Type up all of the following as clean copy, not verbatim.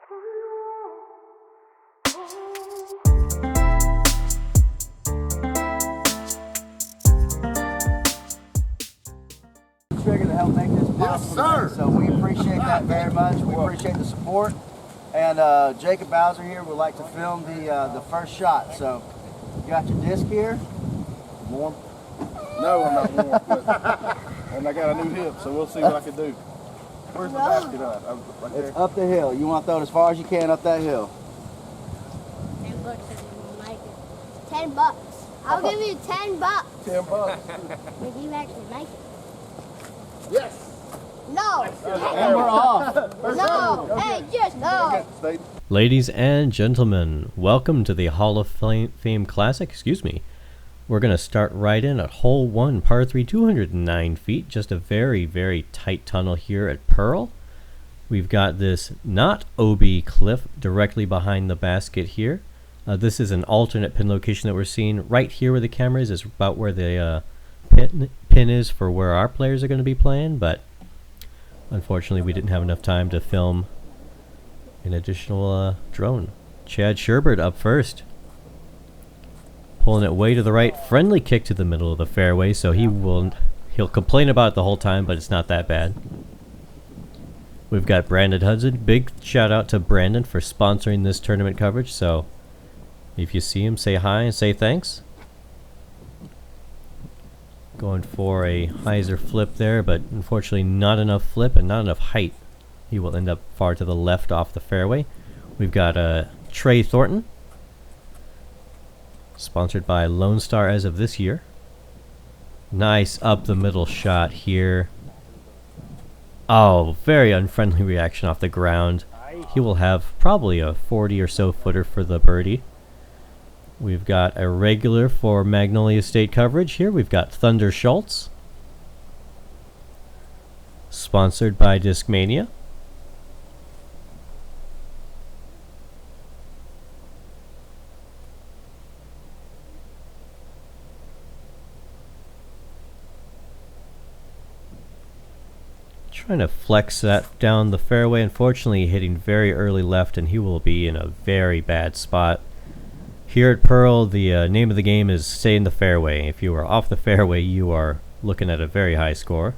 Trigger to help make this possible. Yes, sir. So we appreciate that very much. We appreciate the support. And Jacob Bowser here would like to film the first shot. So you got your disc here. Warm? No, I'm not warm. But, and I got a new hip, so we'll see what I can do. Where's the basket at? Right there. It's up the hill. You want to throw it as far as you can up that hill. $10 if you make it. $10. I'll give you $10. $10. If you actually make it. Yes. No. And we're off. No. Hey, just no. Ladies and gentlemen, welcome to the Hall of Fame Classic. Excuse me. We're going to start right in at hole 1, par 3, 209 feet. Just a very, very tight tunnel here at Pearl. We've got this not OB cliff directly behind the basket here. This is an alternate pin location that we're seeing. Right here where the camera is about where the pin is for where our players are going to be playing, but unfortunately we didn't have enough time to film an additional drone. Chad Sherbert up first, pulling it way to the right. Friendly kick to the middle of the fairway, so he'll complain about it the whole time, but it's not that bad. We've got Brandon Hudson. Big shout out to Brandon for sponsoring this tournament coverage, so if you see him, say hi and say thanks. Going for a hyzer flip there, but unfortunately not enough flip and not enough height. He will end up far to the left off the fairway. We've got Trey Thornton, sponsored by Lone Star as of this year. Nice up the middle shot here. Oh, very unfriendly reaction off the ground. He will have probably a 40 or so footer for the birdie. We've got a regular for Magnolia State coverage here. We've got Thunder Schultz, sponsored by Discmania. Trying to flex that down the fairway. Unfortunately, hitting very early left, and he will be in a very bad spot. Here at Pearl, the name of the game is stay in the fairway. If you are off the fairway, you are looking at a very high score.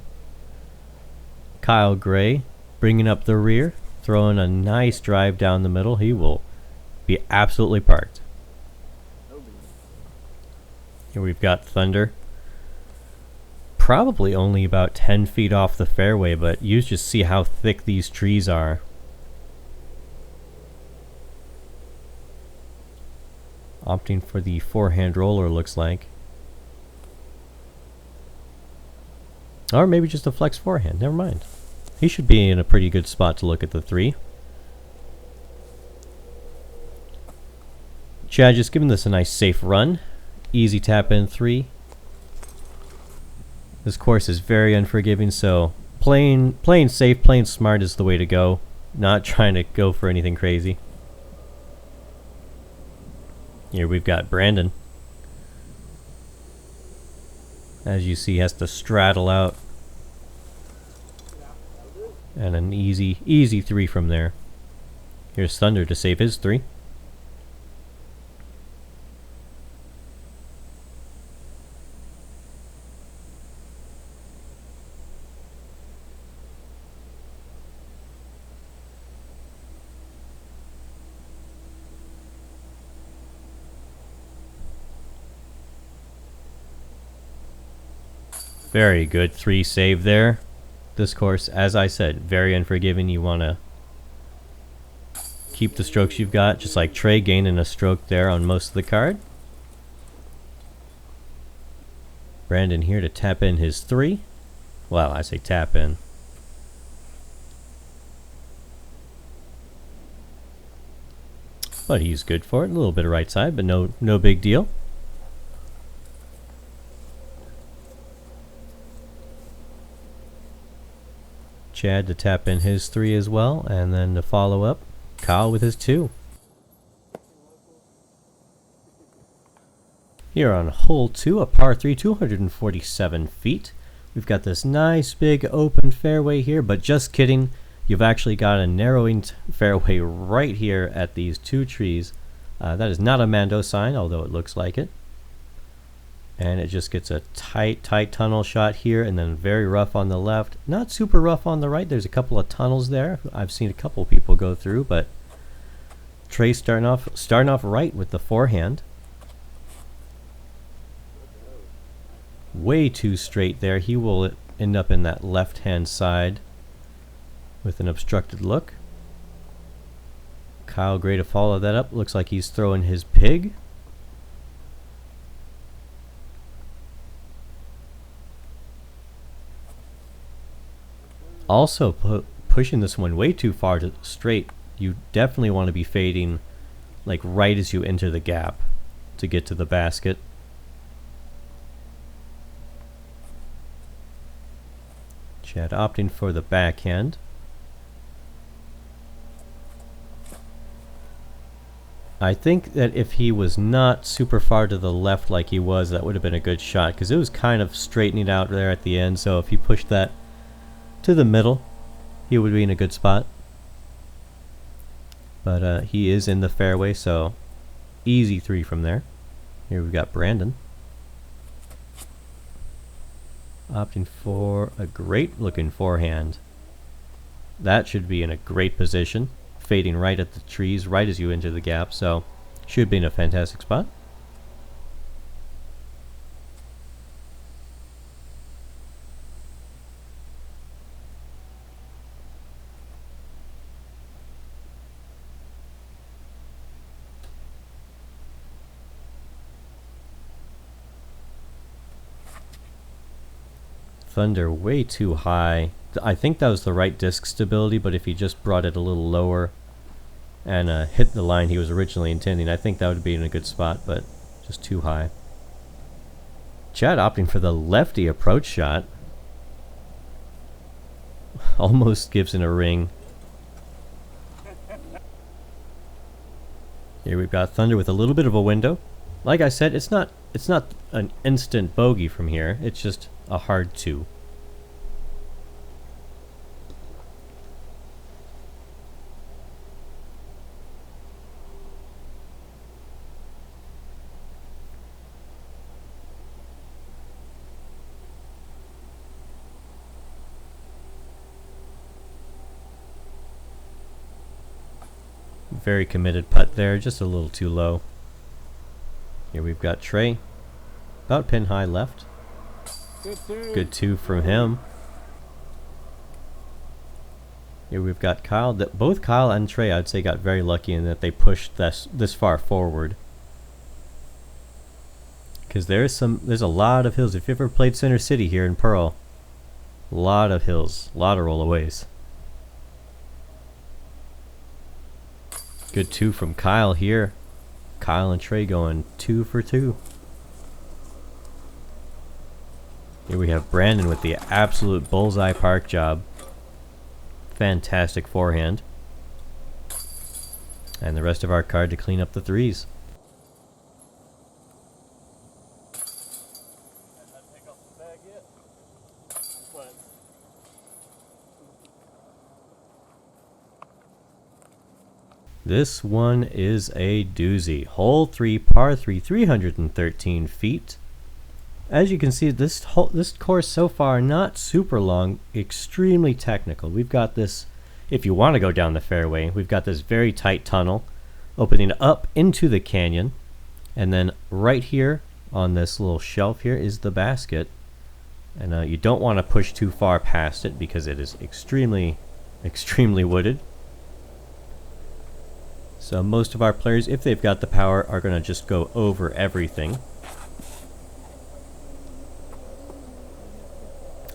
Kyle Gray bringing up the rear, throwing a nice drive down the middle. He will be absolutely parked. Here we've got Thunder. Probably only about 10 feet off the fairway, but you just see how thick these trees are. Opting for the forehand roller, looks like. Or maybe just a flex forehand, never mind. He should be in a pretty good spot to look at the 3. Chad just giving this a nice safe run. Easy tap in 3. This course is very unforgiving, so playing safe, playing smart is the way to go. Not trying to go for anything crazy. Here we've got Brandon. As you see, has to straddle out. And an easy 3 from there. Here's Thunder to save his 3. Very good 3 save there. This course, as I said, very unforgiving. You want to keep the strokes you've got, just like Trey gaining a stroke there on most of the card. Brandon here to tap in his 3. Well, I say tap in. But he's good for it. A little bit of right side, but no big deal. Chad to tap in his 3 as well, and then to follow up, Kyle with his 2. Here on hole 2, a par 3, 247 feet. We've got this nice big open fairway here, but just kidding. You've actually got a narrowing fairway right here at these two trees. That is not a Mando sign, although it looks like it. And it just gets a tight tunnel shot here, and then very rough on the left. Not super rough on the right. There's a couple of tunnels there. I've seen a couple people go through, but Trey starting off right with the forehand. Way too straight there. He will end up in that left-hand side with an obstructed look. Kyle Gray to follow that up. Looks like he's throwing his pig. Also pushing this one way too far to straight. You definitely want to be fading like right as you enter the gap to get to the basket. Chad opting for the backhand. I think that if he was not super far to the left like he was, that would have been a good shot, because it was kind of straightening out there at the end. So if he pushed that to the middle, he would be in a good spot. But he is in the fairway, so easy 3 from there. Here we've got Brandon opting for a great looking forehand. That should be in a great position, fading right at the trees right as you enter the gap, so should be in a fantastic spot. Thunder way too high. I think that was the right disc stability, but if he just brought it a little lower and hit the line he was originally intending, I think that would be in a good spot, but just too high. Chad opting for the lefty approach shot. Almost gives it a ring. Here we've got Thunder with a little bit of a window. Like I said, it's not an instant bogey from here. It's just a hard 2. Very committed putt there, just a little too low. Here we've got Trey, about pin high left. Good 2 from him. Here we've got Kyle. Both Kyle and Trey, I'd say, got very lucky in that they pushed this far forward. Because there's a lot of hills. If you ever played Center City here in Pearl, a lot of hills, a lot of rollaways. Good 2 from Kyle here. Kyle and Trey going 2 for 2. Here we have Brandon with the absolute bullseye park job. Fantastic forehand. And the rest of our card to clean up the 3s. This one is a doozy. Hole 3, par 3, 313 feet. As you can see, this course so far, not super long, extremely technical. We've got this, if you want to go down the fairway, we've got this very tight tunnel opening up into the canyon. And then right here on this little shelf here is the basket. And you don't want to push too far past it because it is extremely wooded. So most of our players, if they've got the power, are going to just go over everything.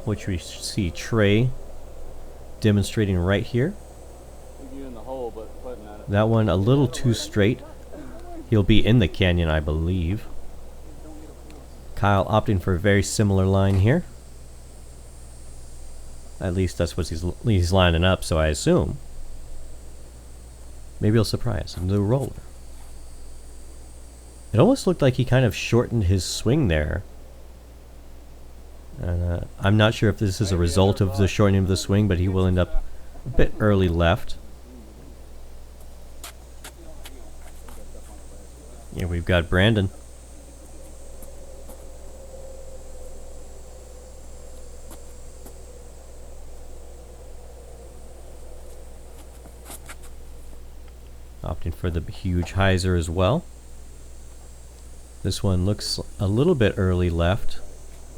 Which we see Trey demonstrating right here. That one a little too straight. He'll be in the canyon, I believe. Kyle opting for a very similar line here. At least that's what he's lining up, so I assume. Maybe he'll surprise him. The roller. It almost looked like he kind of shortened his swing there. And I'm not sure if this is a result of the shortening of the swing, but he will end up a bit early left. Here we've got Brandon. Opting for the huge hyzer as well. This one looks a little bit early left.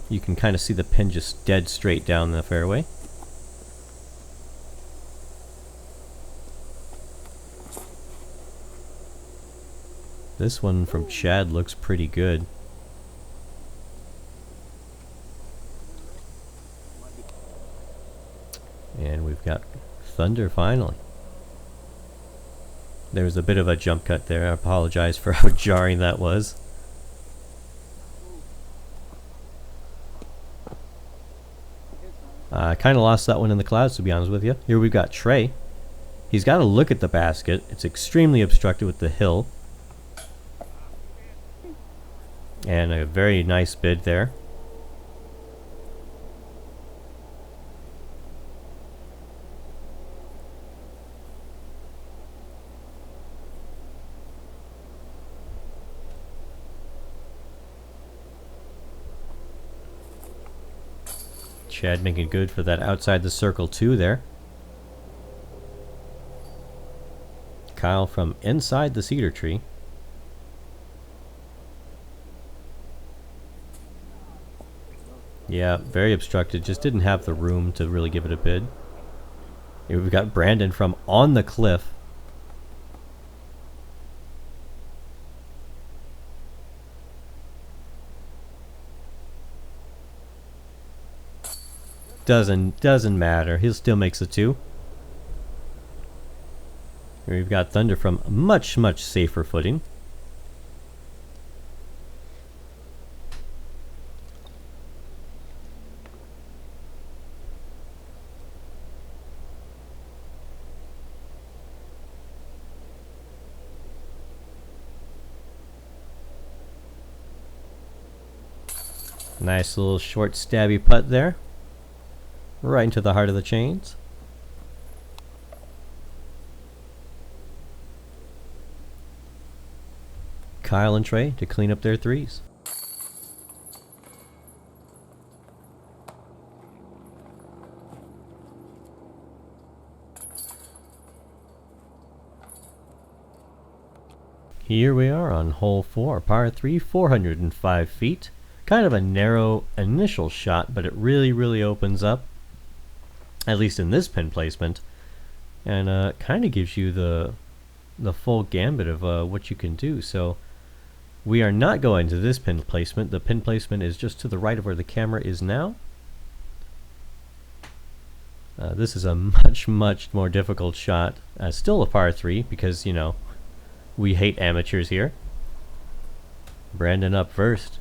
You can kind of see the pin just dead straight down the fairway. This one from Chad looks pretty good. And we've got Thunder finally. There was a bit of a jump cut there. I apologize for how jarring that was. I kind of lost that one in the clouds, to be honest with you. Here we've got Trey. He's got to look at the basket. It's extremely obstructed with the hill. And a very nice bid there. Chad making good for that outside the circle 2 there. Kyle from inside the cedar tree. Yeah, very obstructed. Just didn't have the room to really give it a bid. Here we've got Brandon from on the cliff. Doesn't matter. He still makes a 2. Here we've got Thunder from much safer footing. Nice little short stabby putt there. Right into the heart of the chains. Kyle and Trey to clean up their threes. Here we are on hole 4, par 3, 405 feet. Kind of a narrow initial shot, but it really opens up. At least in this pin placement, and kind of gives you the full gambit of what you can do. So we are not going to this pin placement. The pin placement is just to the right of where the camera is now. This is a much more difficult shot. Still a par 3 because, you know, we hate amateurs here. Brandon up first.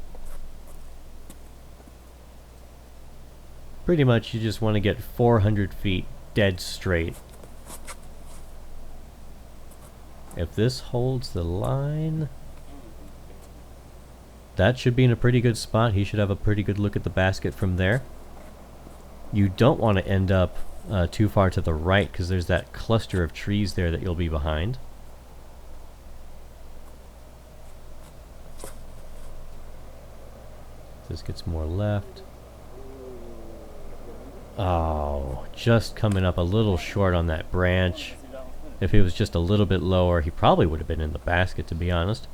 Pretty much you just want to get 400 feet dead straight. If this holds the line, that should be in a pretty good spot. He should have a pretty good look at the basket from there. You don't want to end up too far to the right because there's that cluster of trees there that you'll be behind. This gets more left. Oh, just coming up a little short on that branch. If he was just a little bit lower, he probably would have been in the basket, to be honest.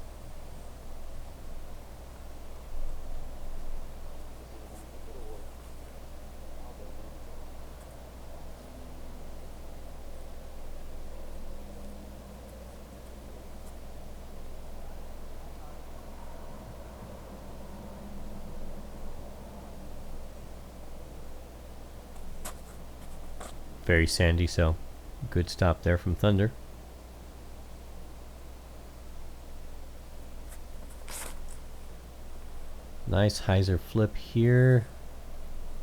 Very sandy, so good stop there from Thunder. Nice hyzer flip here.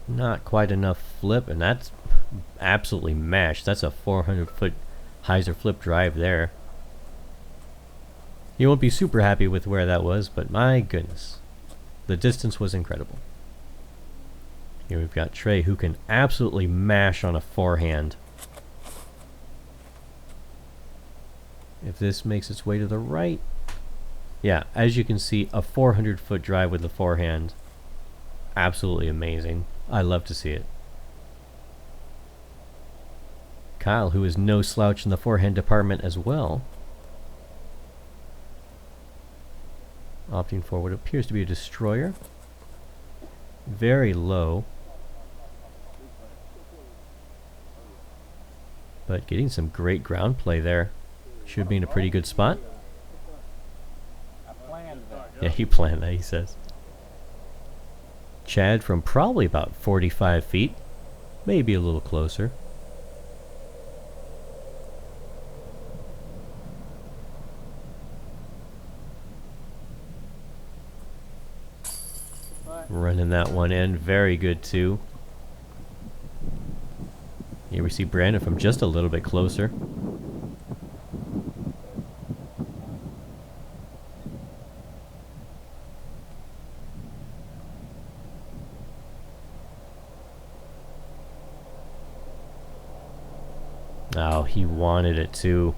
Not quite enough flip, and that's absolutely mashed. That's a 400-foot hyzer flip drive there. You won't be super happy with where that was, but my goodness, the distance was incredible. Here we've got Trey, who can absolutely mash on a forehand. If this makes its way to the right. Yeah, as you can see, a 400-foot drive with the forehand. Absolutely amazing. I love to see it. Kyle, who is no slouch in the forehand department as well, opting for what appears to be a destroyer. Very low, but getting some great ground play there. Should be in a pretty good spot. Yeah, he planned that, he says. Chad from probably about 45 feet, maybe a little closer. Running that one in, very good too. Here we see Brandon from just a little bit closer. Oh, he wanted it too.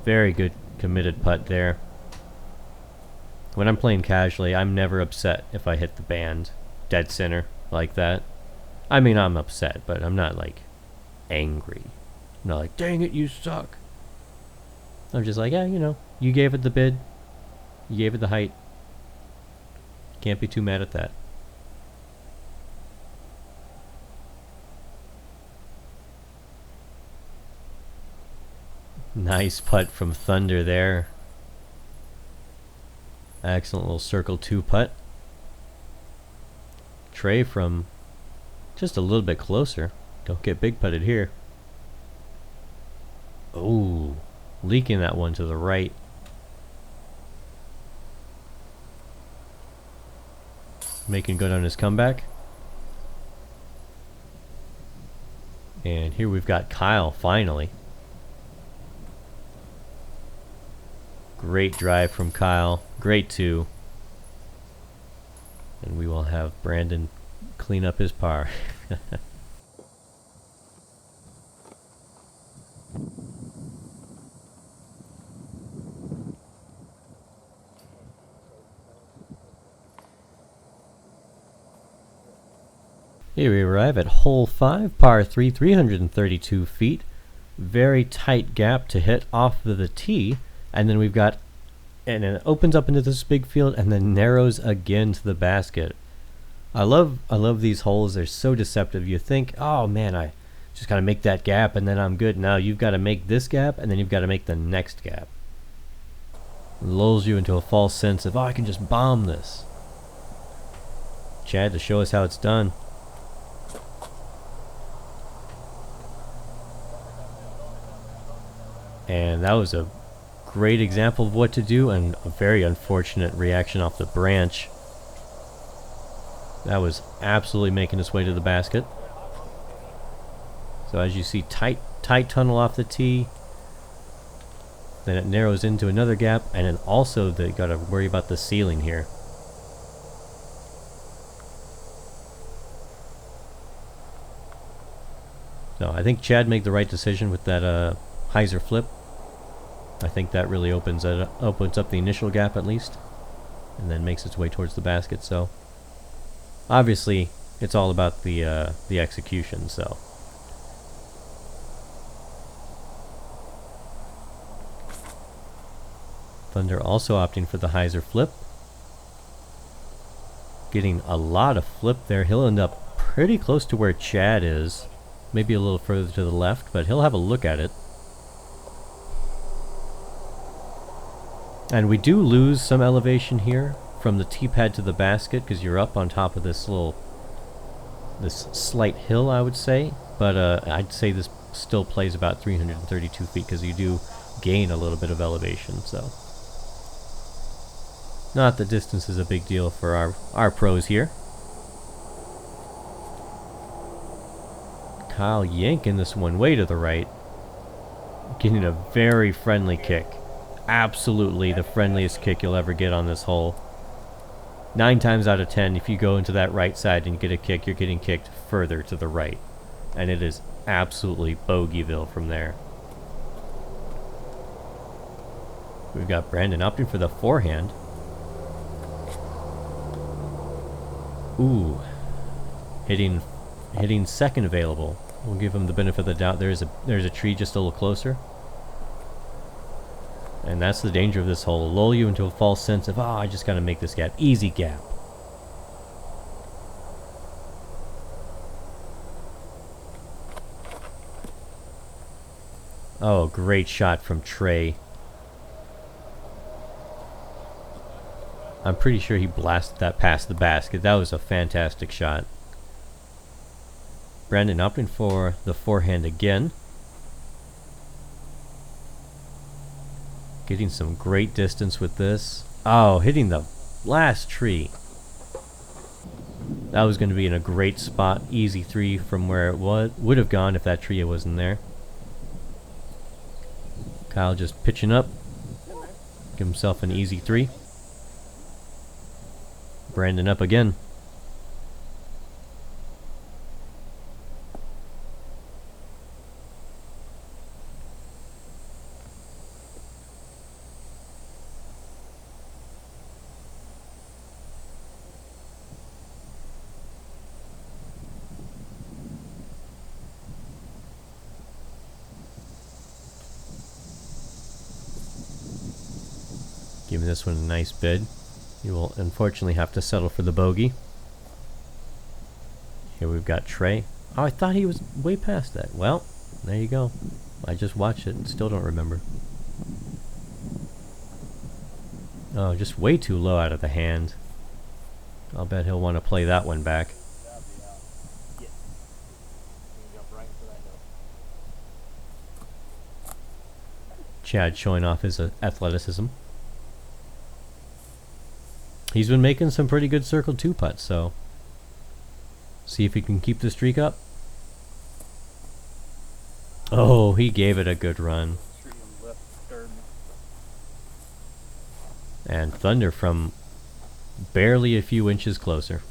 Very good committed putt there. When I'm playing casually, I'm never upset if I hit the band dead center like that. I mean, I'm upset, but I'm not like angry. I'm not like, dang it, you suck. I'm just like, yeah, you know, you gave it the bid. You gave it the height. Can't be too mad at that. Nice putt from Thunder there. Excellent little circle 2 putt. Trey from just a little bit closer. Don't get big putted here. Oh, leaking that one to the right. Making good on his comeback. And here we've got Kyle finally. Great drive from Kyle. Great 2. And we will have Brandon clean up his par. Here we arrive at hole 5, par 3, 332 feet. Very tight gap to hit off of the tee. And then we've got, and it opens up into this big field and then narrows again to the basket. I love these holes. They're so deceptive. You think, oh man, I just gotta make that gap and then I'm good. Now you've got to make this gap and then you've got to make the next gap. It lulls you into a false sense of, oh, I can just bomb this. Chad to show us how it's done. And that was a great example of what to do, and a very unfortunate reaction off the branch. That was absolutely making its way to the basket. So as you see, tight tunnel off the tee. Then it narrows into another gap, and then also they got to worry about the ceiling here. So I think Chad made the right decision with that hyzer flip. I think that really opens up the initial gap at least, and then makes its way towards the basket. So obviously it's all about the execution. So Thunder also opting for the hyzer flip, getting a lot of flip there. He'll end up pretty close to where Chad is, maybe a little further to the left, but he'll have a look at it. And we do lose some elevation here from the tee pad to the basket because you're up on top of this slight hill, I would say. But I'd say this still plays about 332 feet because you do gain a little bit of elevation. So not that distance is a big deal for our pros here. Kyle yanking this one way to the right, getting a very friendly kick. Absolutely the friendliest kick you'll ever get on this hole. 9 times out of 10, if you go into that right side and get a kick, you're getting kicked further to the right. And it is absolutely bogeyville from there. We've got Brandon opting for the forehand. Ooh. Hitting second available. We'll give him the benefit of the doubt. There's a tree just a little closer. And that's the danger of this hole. Lull you into a false sense of, I just gotta make this gap. Easy gap. Oh, great shot from Trey. I'm pretty sure he blasted that past the basket. That was a fantastic shot. Brandon opting for the forehand again. Getting some great distance with this. Oh, hitting the last tree. That was going to be in a great spot. Easy three from where it would have gone if that tree wasn't there. Kyle just pitching up. Give himself an easy three. Brandon up again. Giving this one a nice bid. You will unfortunately have to settle for the bogey. Here we've got Trey. Oh, I thought he was way past that. Well, there you go. I just watched it and still don't remember. Oh, just way too low out of the hand. I'll bet he'll want to play that one back. Chad showing off his athleticism. He's been making some pretty good circle 2 putts, so see if he can keep the streak up. Oh, he gave it a good run. And Thunder from barely a few inches closer.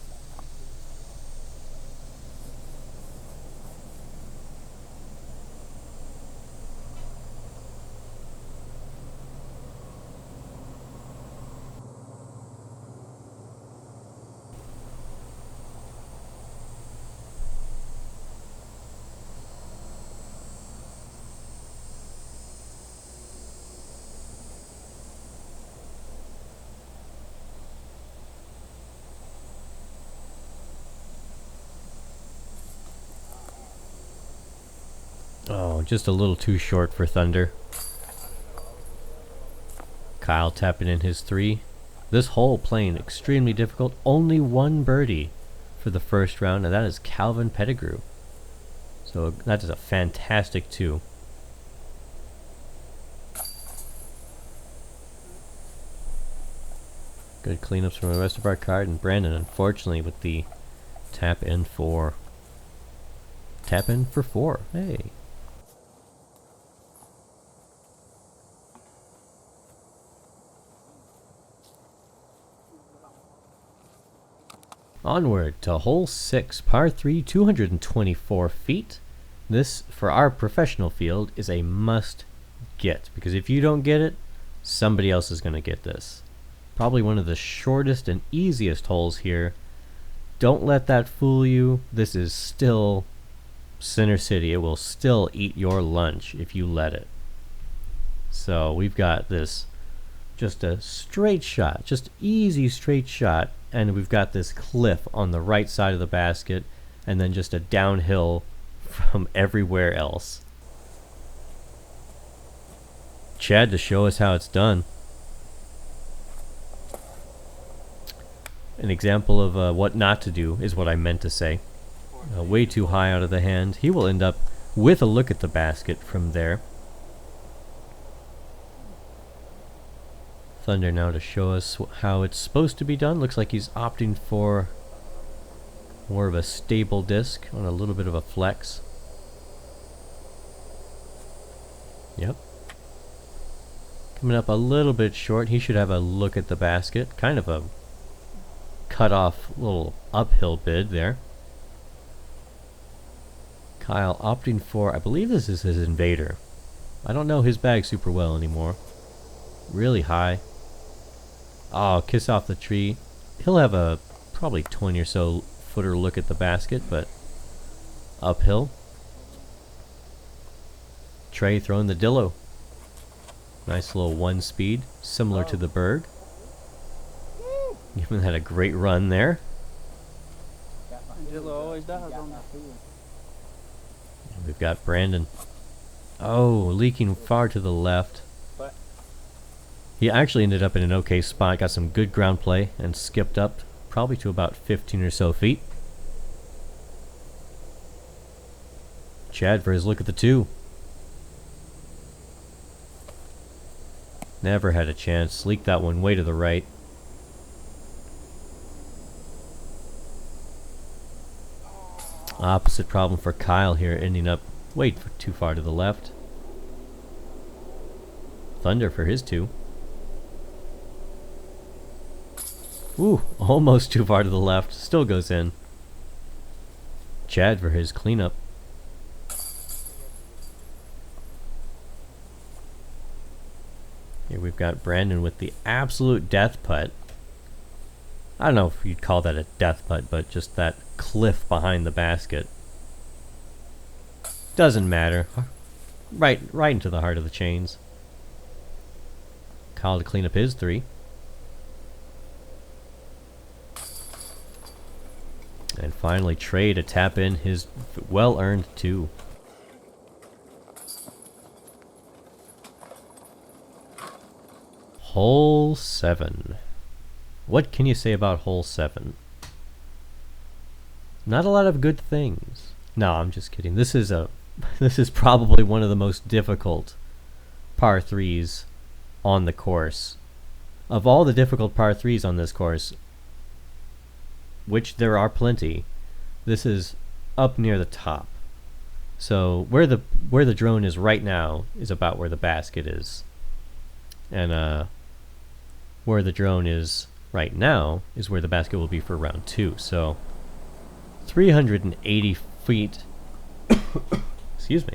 Oh, just a little too short for Thunder. Kyle tapping in his 3. This hole playing extremely difficult. Only one birdie for the first round, and that is Calvin Pettigrew. So that is a fantastic 2. Good cleanups from the rest of our card, and Brandon, unfortunately, with the tap in for 4. Hey. Onward to hole 6, par 3, 224 feet. This, for our professional field, is a must get, because if you don't get it, somebody else is going to get this. Probably one of the shortest and easiest holes here. Don't let that fool you. This is still Center City. It will still eat your lunch if you let it. So we've got this, just a straight shot, just easy straight shot. And we've got this cliff on the right side of the basket, and then just a downhill from everywhere else. Chad to show us how it's done. An example of what not to do is what I meant to say. Way too high out of the hand. He will end up with a look at the basket from there. Thunder now to show us how it's supposed to be done. Looks like he's opting for more of a stable disc on a little bit of a flex. Yep. Coming up a little bit short. He should have a look at the basket. Kind of a cut off little uphill bid there. Kyle opting for, I believe this is his Invader. I don't know his bag super well anymore. really high. Oh, kiss off the tree. He'll have a probably 20 or so footer look at the basket, but uphill. Trey throwing the dillo. Nice little 1 speed, similar to the Berg. Giving that a great run there. Dillo always dies on that field. We've got Brandon. Oh, leaking far to the left. He actually ended up in an okay spot, got some good ground play, and skipped up probably to about 15 or so feet. Chad for his look at the 2. Never had a chance. Leaked that one way to the right. Opposite problem for Kyle here, ending up way too far to the left. Thunder for his 2. Ooh, almost too far to the left. Still goes in. Chad for his cleanup. Here we've got Brandon with the absolute death putt. I don't know if you'd call that a death putt, but just that cliff behind the basket. Doesn't matter. Right into the heart of the chains. Kyle to clean up his 3. And finally Trey to tap in his well-earned 2. Hole 7. What can you say about hole 7? Not a lot of good things. No, I'm just kidding. This is probably one of the most difficult par 3s on the course. Of all the difficult par 3s on this course, which there are plenty, this is up near the top. So where the drone is right now is about where the basket is. And where the drone is right now is where the basket will be for round 2. So 380 feet excuse me,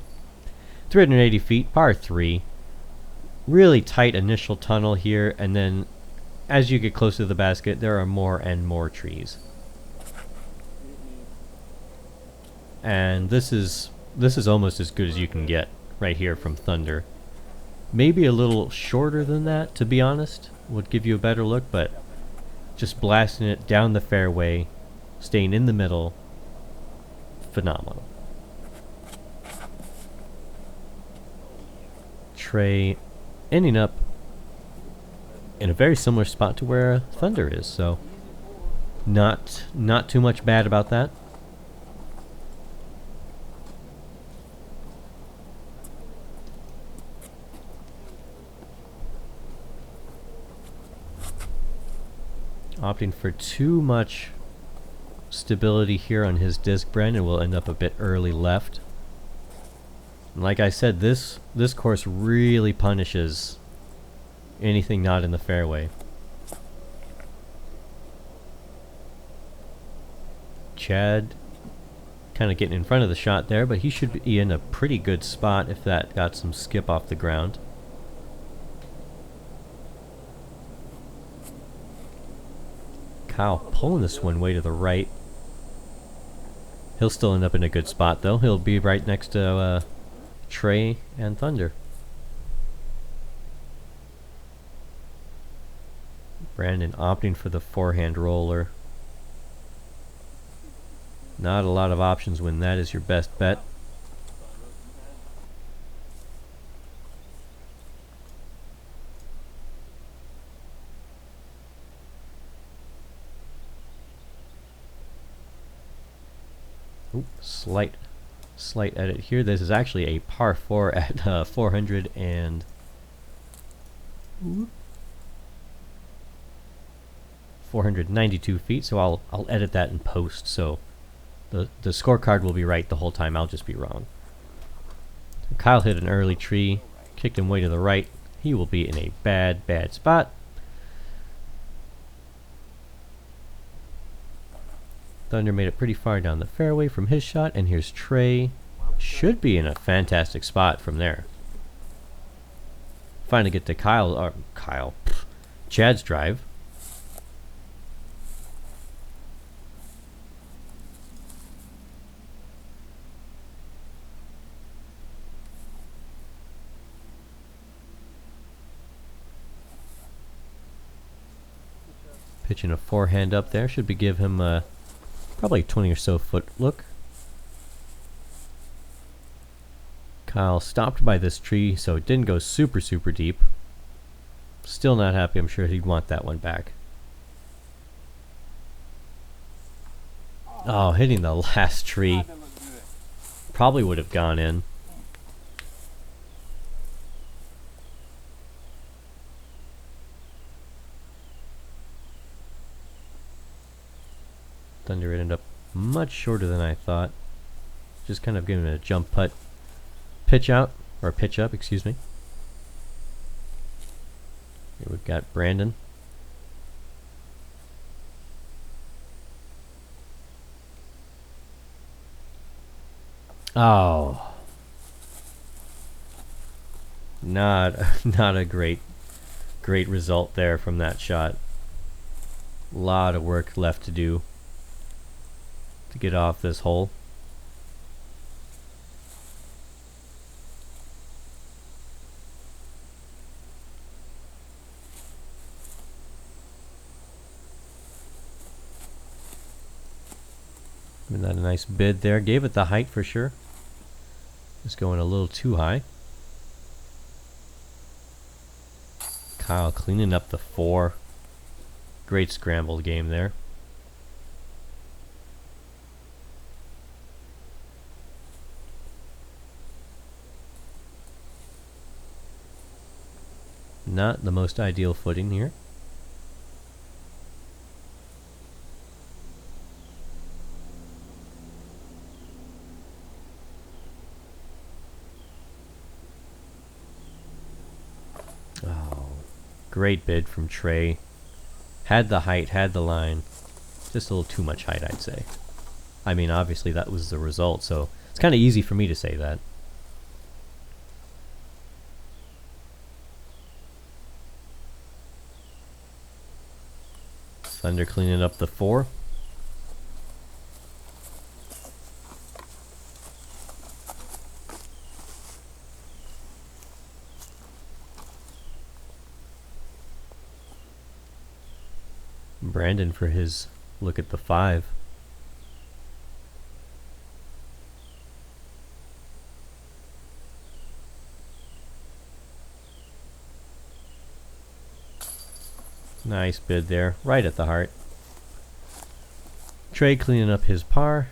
380 feet, par 3. Really tight initial tunnel here, and then as you get closer to the basket there are more and more trees. And this is almost as good as you can get right here from Thunder. Maybe a little shorter than that, to be honest, would give you a better look, but just blasting it down the fairway, staying in the middle, phenomenal. Trey ending up in a very similar spot to where Thunder is, so not too much bad about that. Opting for too much stability here on his disc, Brandon will end up a bit early left. And like I said, this course really punishes anything not in the fairway. Chad kind of getting in front of the shot there, but he should be in a pretty good spot if that got some skip off the ground. Kyle pulling this one way to the right. He'll still end up in a good spot though. He'll be right next to Trey and Thunder. Brandon opting for the forehand roller. Not a lot of options when that is your best bet. Oop, slight edit here. This is actually a par 4 at 492 feet, so I'll edit that in post, so the scorecard will be right the whole time. I'll just be wrong. Kyle hit an early tree, kicked him way to the right. He will be in a bad spot. Thunder made it pretty far down the fairway from his shot, and here's Trey. Should be in a fantastic spot from there. Finally get to Chad's drive. Pitching a forehand up there should be give him probably 20 or so foot look. Kyle stopped by this tree, so it didn't go super deep. Still not happy. I'm sure he'd want that one back. Oh, hitting the last tree. Probably would have gone in. Thunder ended up much shorter than I thought. Just kind of giving it a jump putt. Pitch out, or pitch up, excuse me. Here we've got Brandon. Oh. Not a great result there from that shot. A lot of work left to do to get off this hole. Isn't that a nice bid there? Gave it the height for sure. Just going a little too high. Kyle cleaning up the 4. Great scrambled game there. Not the most ideal footing here. Oh, great bid from Trey. Had the height, had the line. Just a little too much height, I'd say. I mean, obviously that was the result, so it's kind of easy for me to say that. Thunder cleaning up the 4. Brandon for his look at the 5. Nice bid there, right at the heart. Trey cleaning up his par,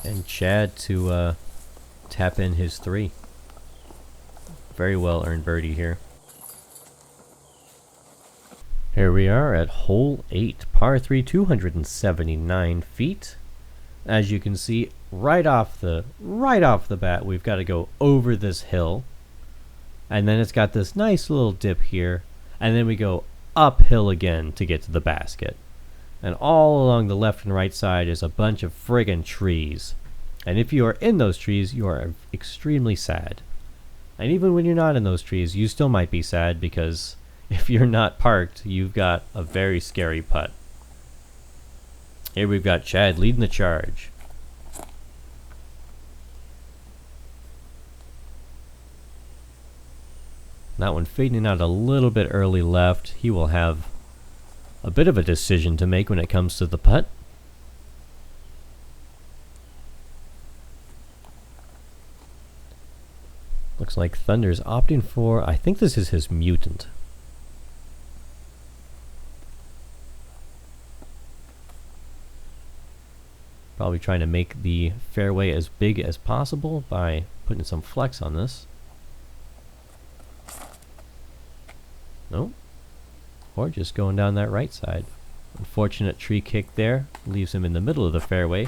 and Chad to tap in his 3. Very well earned birdie here. Here we are at hole 8, par 3, 279 feet. As you can see, right off the bat, we've got to go over this hill, and then it's got this nice little dip here, and then we go uphill again to get to the basket. And all along the left and right side is a bunch of friggin' trees. And if you are in those trees, you are extremely sad. And even when you're not in those trees, you still might be sad, because if you're not parked, you've got a very scary putt. Here we've got Chad leading the charge. That one fading out a little bit early left. He will have a bit of a decision to make when it comes to the putt. Looks like Thunder's opting for, I think this is his mutant. Probably trying to make the fairway as big as possible by putting some flex on this. Nope. Or just going down that right side. Unfortunate tree kick there. Leaves him in the middle of the fairway.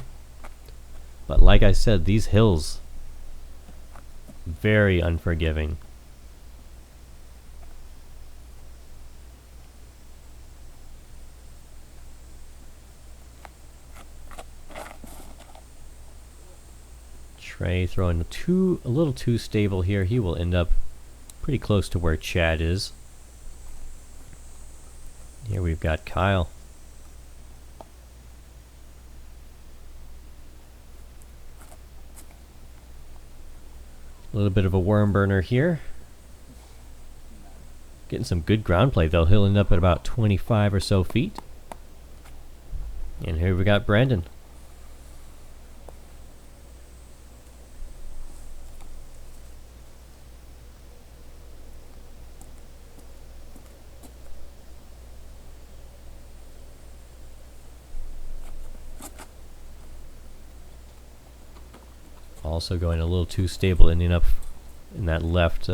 But like I said, these hills, very unforgiving. Trey throwing a little too stable here. He will end up Pretty close to where Chad is. Here we've got Kyle. A little bit of a worm burner here. Getting some good ground play though. He'll end up at about 25 or so feet. And here we got Brandon. Also going a little too stable, ending up in that left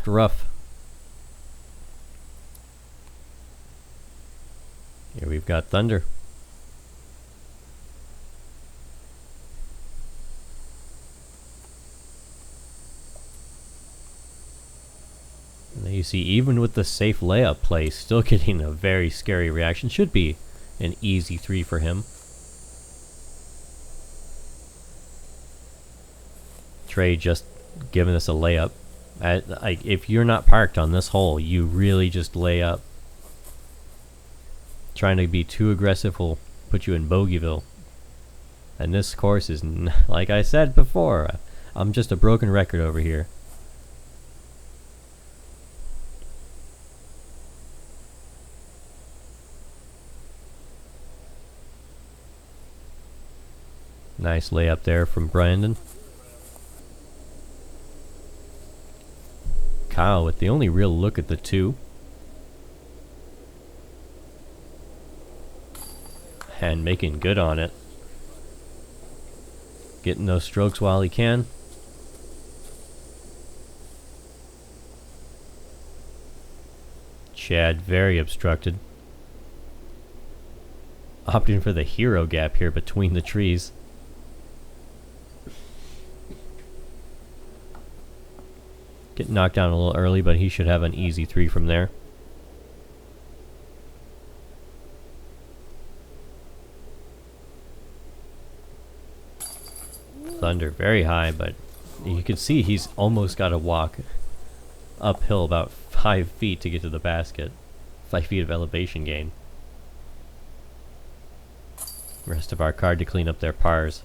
rough. Here we've got Thunder. And there you see, even with the safe layup play, still getting a very scary reaction. Should be an easy 3 for him. Trey just giving us a layup. If you're not parked on this hole, you really just lay up. Trying to be too aggressive will put you in Bogeyville. And this course is, like I said before, I'm just a broken record over here. Nice layup there from Brandon. Kyle with the only real look at the 2. And making good on it. Getting those strokes while he can. Chad very obstructed. Opting for the hero gap here between the trees. Getting knocked down a little early, but he should have an easy 3 from there. Thunder very high, but you can see he's almost got to walk uphill about 5 feet to get to the basket. 5 feet of elevation gain. Rest of our card to clean up their pars.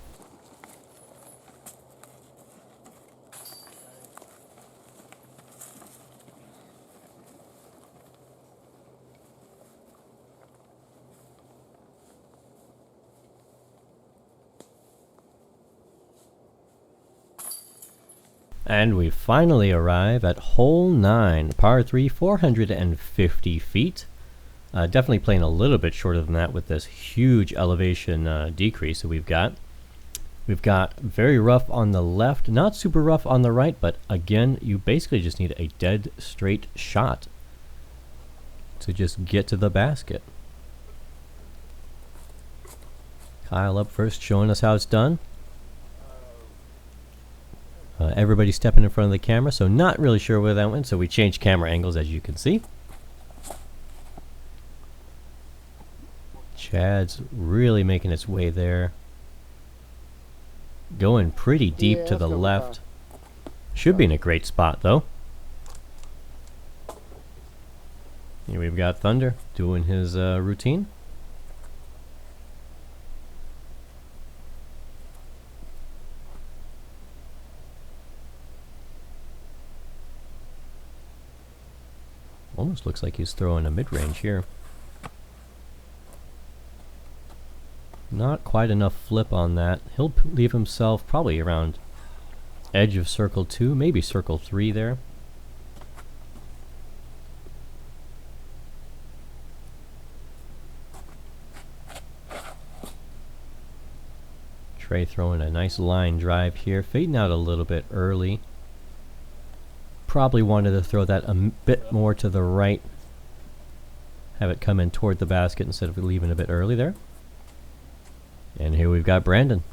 And we finally arrive at hole 9, par 3, 450 feet. Definitely playing a little bit shorter than that with this huge elevation decrease that we've got. We've got very rough on the left, not super rough on the right, but again, you basically just need a dead straight shot to just get to the basket. Kyle up first, showing us how it's done. Everybody stepping in front of the camera, so not really sure where that went, so we changed camera angles, as you can see. Chad's really making its way there. Going pretty deep to the left. Should be in a great spot, though. Here we've got Thunder doing his routine. Almost looks like he's throwing a mid-range here. Not quite enough flip on that. He'll leave himself probably around edge of circle 2, maybe circle 3 there. Trey throwing a nice line drive here, fading out a little bit early. Probably wanted to throw that a bit more to the right. Have it come in toward the basket instead of leaving a bit early there. And here we've got Brandon.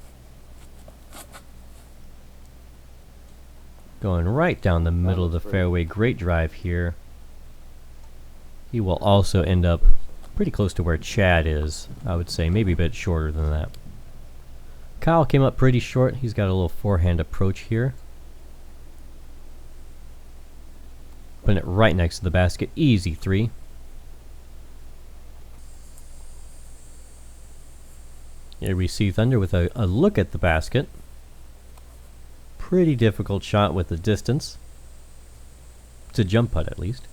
Going right down the middle of the fairway. Great drive here. He will also end up pretty close to where Chad is, I would say. Maybe a bit shorter than that. Kyle came up pretty short. He's got a little forehand approach here. Putting it right next to the basket. Easy 3. Here we see Thunder with a look at the basket. Pretty difficult shot with the distance. It's a jump putt at least.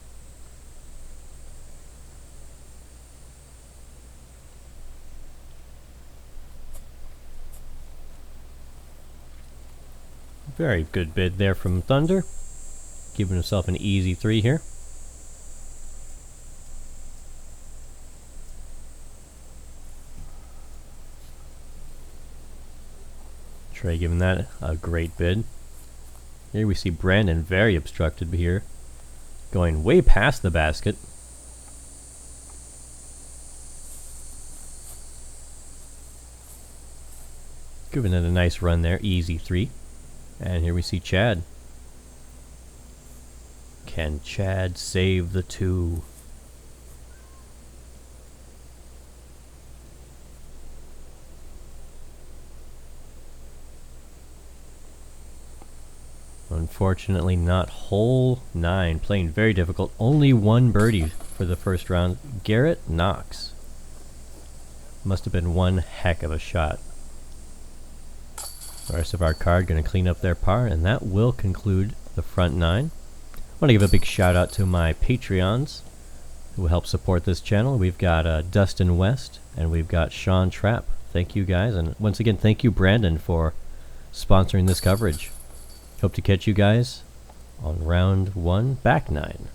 Very good bid there from Thunder. Giving himself an easy 3 here. Trey giving that a great bid. Here we see Brandon very obstructed here. Going way past the basket. Giving it a nice run there. Easy 3. And here we see Chad. Can Chad save the 2? Unfortunately not. Hole 9. Playing very difficult. Only 1 birdie for the first round. Garrett Knox. Must have been one heck of a shot. The rest of our card going to clean up their par, and that will conclude the front 9. I want to give a big shout out to my Patreons who help support this channel. We've got Dustin West and we've got Sean Trapp. Thank you guys, and once again thank you Brandon for sponsoring this coverage. Hope to catch you guys on round 1 back 9.